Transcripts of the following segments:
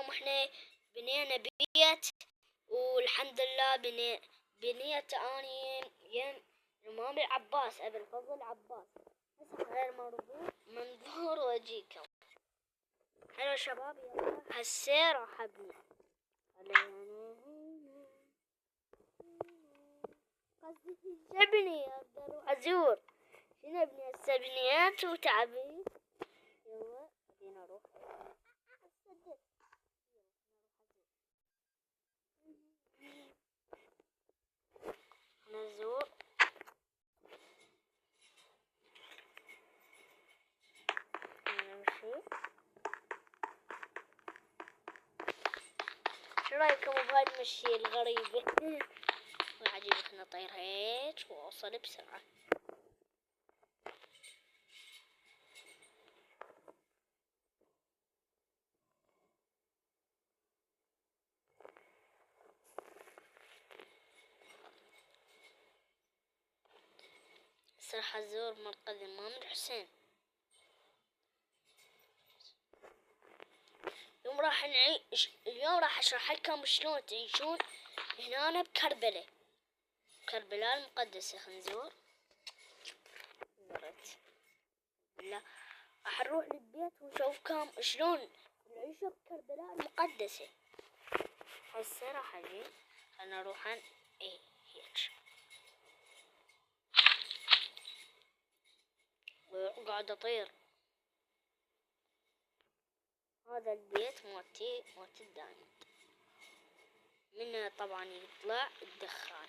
اليوم احنا بنينا بيت، والحمد لله بنيت اني ين الامام العباس ابي الفضل العباس. هسه غير منظور وجهكم. حلو شباب، يلا هسه راح ابني. قصدي ابني اقدر اروح ازور. شنو ابني هسه بنيت وتعبت. يلا بدينا نروح نزور. نمشي. شو رايكم بهاي المشي الغريبة؟ وعجيب نطير هيك واوصل بسرعة. راح ازور مرقد الامام الحسين. اليوم راح اشرح لكم شلون تعيشون هنا بكربلاء، كربلاء المقدسة. خنزور لا، راح نروح للبيت ونشوفكم شلون نعيش بكربلاء المقدسة. هسه راح اجي انا اروح هيك وقاعد اطير. هذا البيت موتي موت الدايم، منه طبعا يطلع الدخان.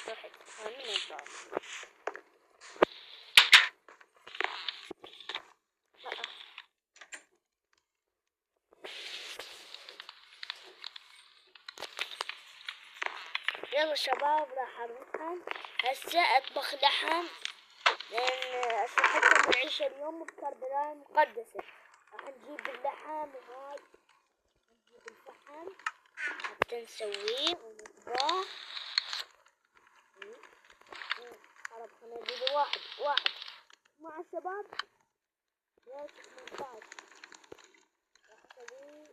رحت من الباب. يلا شباب راح اروح هسه اطبخ لحم، لان اشرح لكم العيشة اليوم بكربلاء المقدسة. راح نجيب اللحم وهاي، نجيب الفحم حتى نسويه ونطبخ. خلنا نجيب واحد مع الشباب. ليش 18 راح اسويه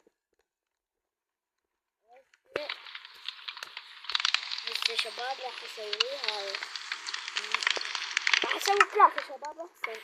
هسه شباب. راح اسويه هاي، راح اسوي 3 شباب احسن.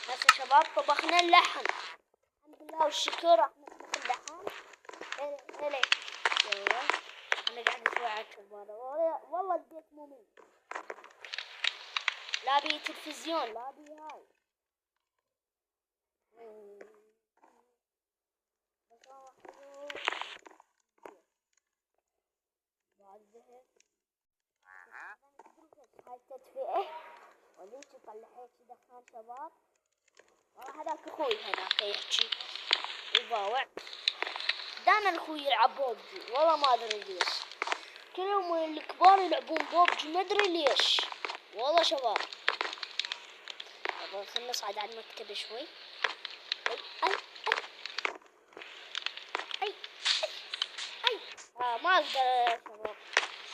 هسه شباب طبخنا اللحم الحمد لله والشكر. راح نطبخ اللحم. هلا يلا انا قاعد اسوي على الكبارة. والله البيت ممل، لا بي تلفزيون لا بي هاي. بعد ذهب هاي التدفئة وليش يطلع هيك دخان شباب. والله هذاك اخوي هذاك يحكي يباوع. دائما اخوي يلعب بوبجي، والله ما ادري ليش. كل يوم الكبار يلعبون بوبجي ما ادري ليش والله شباب. خلنا نصعد على المكتب شوي. اي اي اي ما اقدر يا شباب.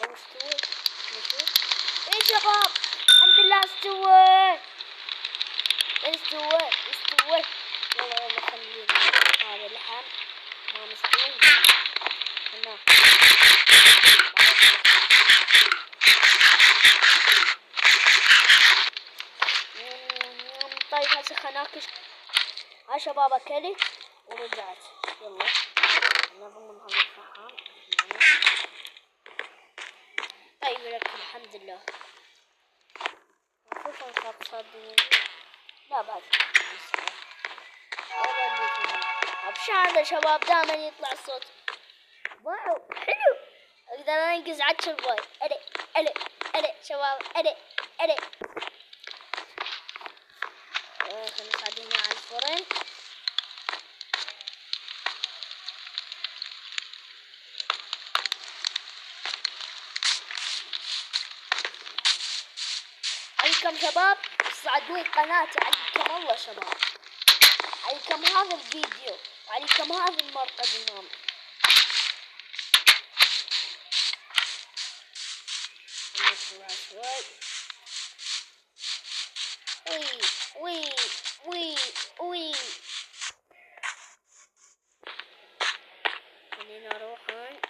استوى اي شباب الحمد لله استوى. يلا خلينا هذا اللحم ما مستوي هنا. طيب هسه خلنا ناكل. ها شباب اكلت ورجعت. يلا نضمن هذا الفحم. طيب لك الحمد لله. خصوصا صار لا بعد ابش هذا شباب دائما يطلع الصوت. واو حلو، اقدر انقز على الشباي. الي شباب الي خلينا نصعد هنا على الفرن. عليكم شباب تساعدون قناتي، عليكم الله شباب، عليكم هذا الفيديو وعليكم هذا المرقد النوم. وي وي وي خلينا نروح هون.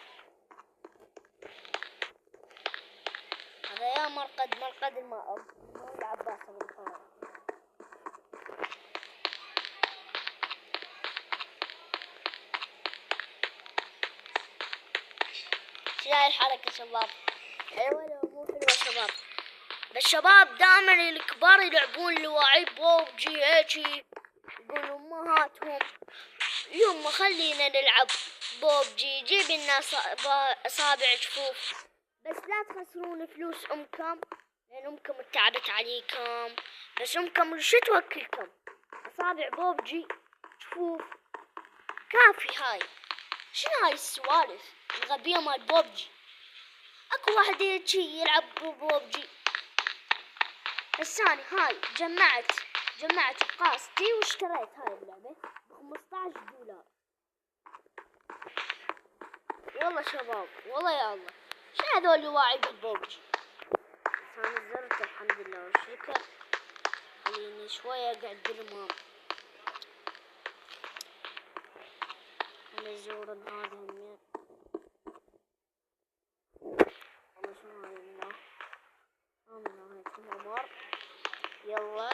هذا يا مرقد الماء العباس بالفار. شايف الحركة شباب؟ حلوة مو حلوة شباب؟ الشباب دائما الكبار يلعبون لواعيب بوبجي هيجي، يقولوا امهاتهم يما خلينا نلعب بوبجي، جيب لنا اصابع جفوف، بس لا تخسرون فلوس امكم لان امكم تعبت عليكم، بس امكم شو توكلكم؟ اصابع بوبجي جفوف كافي. هاي شنو هاي السوالف الغبية مال بوبجي؟ اكو واحد هيجي يلعب بوبجي. الثاني هاي جمعت قاستي واشتريت هاي اللعبة ب$15. والله شباب والله يا الله شو هذول واعي بالبوبجي؟ انا زرت الحمد لله والشكر. خليني شوية اقعد بالمام. انا ازور هذا همين. والله شنو هاي منه؟ هاي تمر. يلا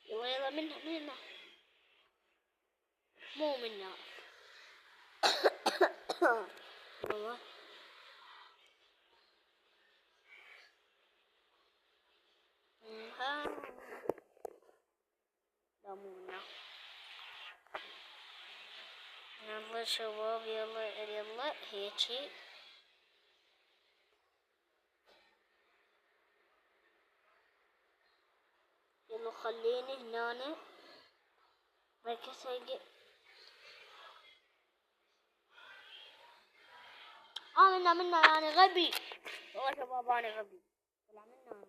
يلا منها مو منها والله لا مو منها. يلا شباب يلا هيجي يلا خليني هنا ركز هيجي. منا انا غبي والله شباب انا غبي. طلع منا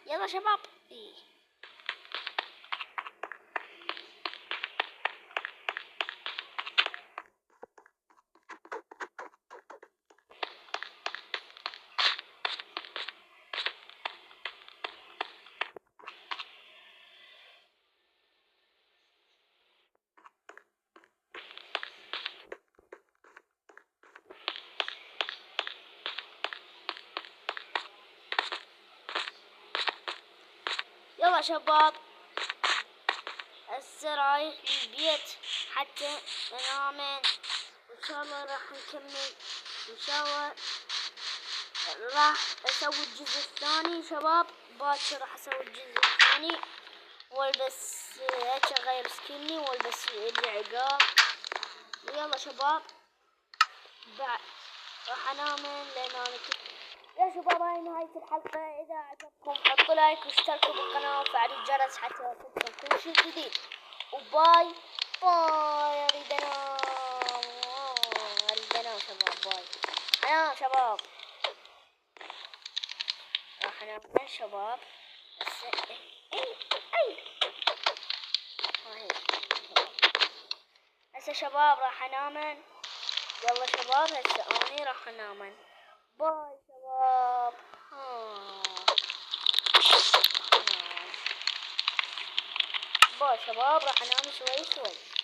يلا شباب يلا شباب هسه رايح البيت حتى انام. وان شاء الله راح نكمل، ان شاء الله راح اسوي الجزء الثاني شباب. باكر راح اسوي الجزء الثاني والبس هيك اغير سكني والبس العقاب. يلا شباب بعد راح انام لان انا يا شباب هاي نهاية الحلقة. إذا عجبكم حطوا لايك واشتركوا بالقناة وفعلوا الجرس حتى يوصلكم كل شيء جديد. وباي باي. أريد أنام شباب. باي أنام شباب. راح أنام يا شباب. هسه شباب راح أنام. يلا شباب هسه أني راح أنام. باي شباب. باي شباب راح انام شوي.